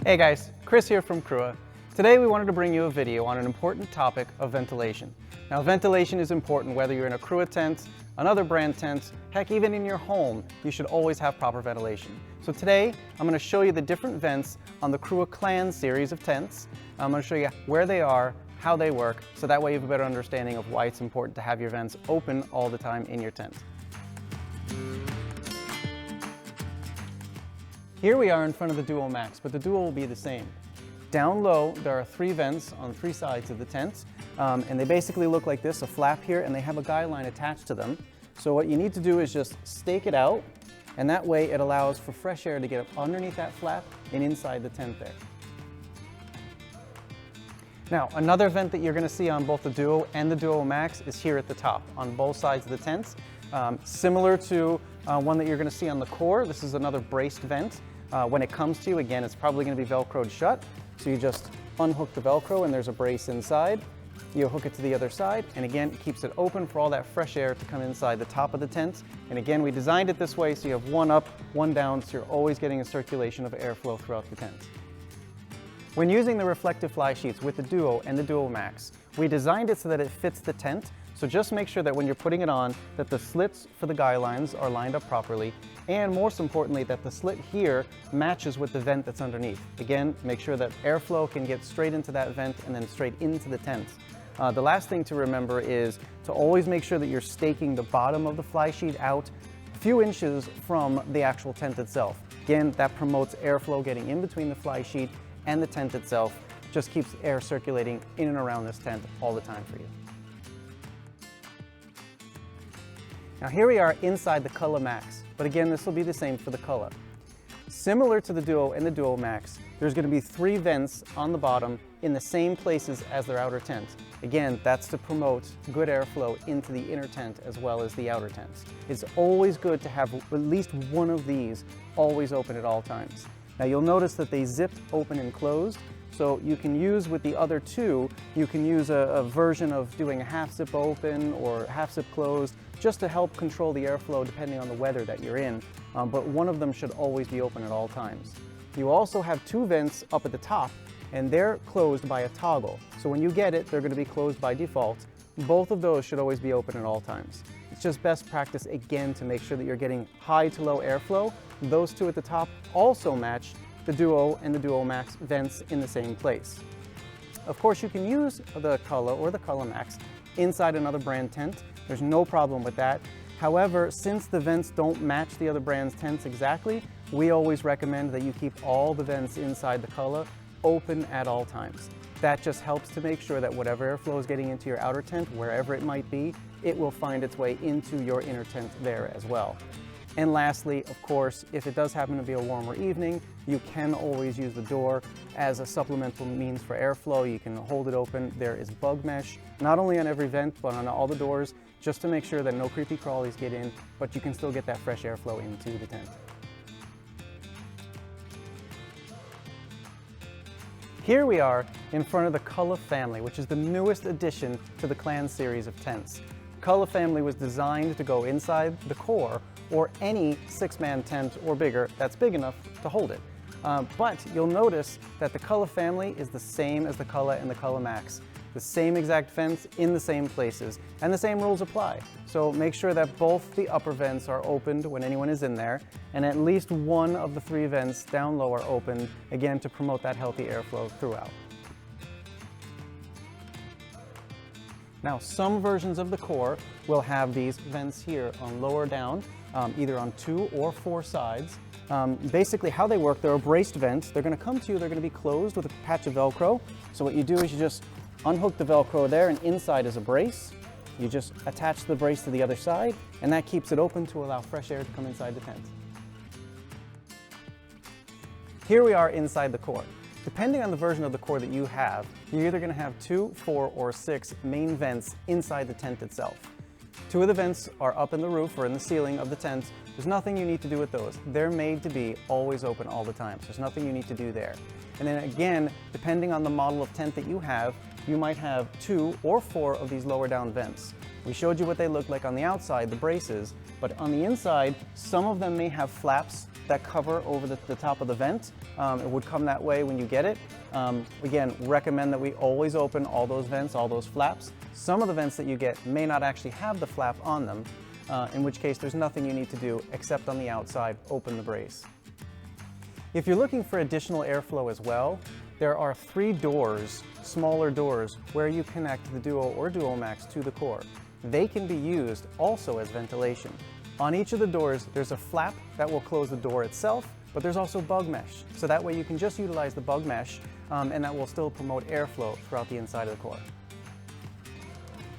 Hey guys, Chris here from Crua. Today we wanted to bring you a video on an important topic of ventilation. Now ventilation is important whether you're in a Crua tent, another brand tent, heck even in your home, you should always have proper ventilation. So today I'm going to show you the different vents on the Crua Clan series of tents. I'm going to show you where they are, how they work, so that way you have a better understanding of why it's important to have your vents open all the time in your tent. Here we are in front of the Duo Maxx, but the Duo will be the same. Down low, there are 3 vents on 3 sides of the tent, and they basically look like this, a flap here, and they have a guy line attached to them. So what you need to do is just stake it out, and that way it allows for fresh air to get up underneath that flap and inside the tent there. Now, another vent that you're going to see on both the Duo and the Duo Maxx is here at the top, on both sides of the tent. Similar to one that you're going to see on the Core, this is another braced vent. When it comes to you, again, it's probably going to be Velcroed shut. So you just unhook the Velcro and there's a brace inside. You hook it to the other side, and again, it keeps it open for all that fresh air to come inside the top of the tent. And again, we designed it this way so you have one up, one down, so you're always getting a circulation of airflow throughout the tent. When using the reflective fly sheets with the Duo and the Duo Maxx, we designed it so that it fits the tent. So just make sure that when you're putting it on, that the slits for the guy lines are lined up properly, and most importantly, that the slit here matches with the vent that's underneath. Again, make sure that airflow can get straight into that vent and then straight into the tent. The last thing to remember is to always make sure that you're staking the bottom of the fly sheet out a few inches from the actual tent itself. Again, that promotes airflow getting in between the fly sheet and the tent itself. Just keeps air circulating in and around this tent all the time for you. Now here we are inside the Culla Maxx, but again, this will be the same for the Culla. Similar to the Duo and the Duo Maxx, there's going to be 3 vents on the bottom in the same places as their outer tent. Again, that's to promote good airflow into the inner tent as well as the outer tents. It's always good to have at least one of these always open at all times. Now you'll notice that they zip open and closed, so you can use with the other 2, you can use a version of doing a half zip open or half zip closed, just to help control the airflow depending on the weather that you're in, but one of them should always be open at all times. You also have 2 vents up at the top, and they're closed by a toggle. So when you get it, they're going to be closed by default. Both of those should always be open at all times. It's just best practice again to make sure that you're getting high to low airflow. Those 2 at the top also match the Duo and the Duo Maxx vents in the same place. Of course, you can use the Culla or the Culla Maxx inside another brand tent. There's no problem with that. However, since the vents don't match the other brand's tents exactly, we always recommend that you keep all the vents inside the Culla open at all times. That just helps to make sure that whatever airflow is getting into your outer tent, wherever it might be, it will find its way into your inner tent there as well. And lastly, of course, if it does happen to be a warmer evening, you can always use the door as a supplemental means for airflow. You can hold it open. There is bug mesh, not only on every vent, but on all the doors, just to make sure that no creepy crawlies get in, but you can still get that fresh airflow into the tent. Here we are in front of the Kula Family, which is the newest addition to the Clan series of tents. Kula Family was designed to go inside the Core or any 6-man tent or bigger that's big enough to hold it. But you'll notice that the Kula Family is the same as the Culla and the Culla Maxx. The same exact vents in the same places, and the same rules apply. So make sure that both the upper vents are opened when anyone is in there, and at least one of the 3 vents down low are open, again to promote that healthy airflow throughout. Now, some versions of the Core will have these vents here on lower down, either on 2 or 4 sides. Basically how they work, they're a braced vent. They're going to come to you, they're going to be closed with a patch of Velcro. So what you do is you just unhook the Velcro there, and inside is a brace. You just attach the brace to the other side, and that keeps it open to allow fresh air to come inside the tent. Here we are inside the Core. Depending on the version of the Core that you have, you're either going to have 2, 4, or 6 main vents inside the tent itself. 2 of the vents are up in the roof or in the ceiling of the tent. There's nothing you need to do with those. They're made to be always open all the time, so there's nothing you need to do there. And then again, depending on the model of tent that you might have 2 or 4 of these lower down vents. We showed you what they look like on the outside, the braces, but on the inside, some of them may have flaps that cover over the top of the vent. It would come that way when you get it. Again, recommend that we always open all those vents, all those flaps. Some of the vents that you get may not actually have the flap on them, in which case there's nothing you need to do except on the outside, open the brace. If you're looking for additional airflow as well, there are 3 doors, smaller doors, where you connect the Duo or Duo Maxx to the core. They can be used also as ventilation. On each of the doors, there's a flap that will close the door itself, but there's also bug mesh. So that way you can just utilize the bug mesh, and that will still promote airflow throughout the inside of the core.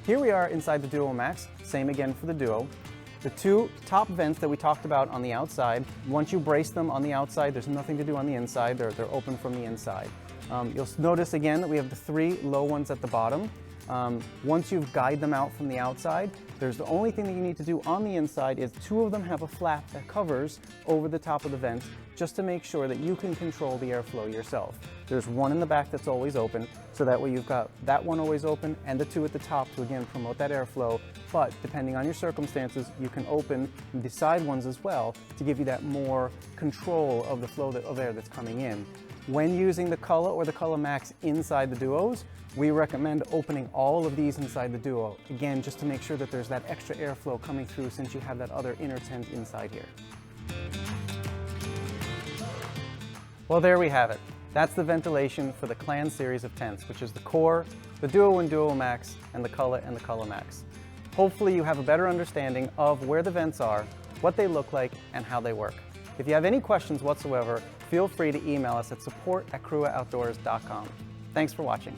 Here we are inside the Duo Maxx, same again for the Duo. The 2 top vents that we talked about on the outside, once you brace them on the outside, there's nothing to do on the inside, they're open from the inside. You'll notice again that we have the 3 low ones at the bottom. Once you've guided them out from the outside, there's the only thing that you need to do on the inside is 2 of them have a flap that covers over the top of the vent, just to make sure that you can control the airflow yourself. There's 1 in the back that's always open, so that way you've got that one always open and the 2 at the top to again promote that airflow, but depending on your circumstances, you can open the side ones as well to give you that more control of the flow of air that's coming in. When using the Culla or the Culla Maxx inside the Duos, we recommend opening all of these inside the Duo, again, just to make sure that there's that extra airflow coming through since you have that other inner tent inside here. Well, there we have it. That's the ventilation for the Clan series of tents, which is the Core, the Duo and Duo Maxx, and the Culla and the Culla Maxx. Hopefully you have a better understanding of where the vents are, what they look like, and how they work. If you have any questions whatsoever, feel free to email us at support@cruaoutdoors.com. Thanks for watching.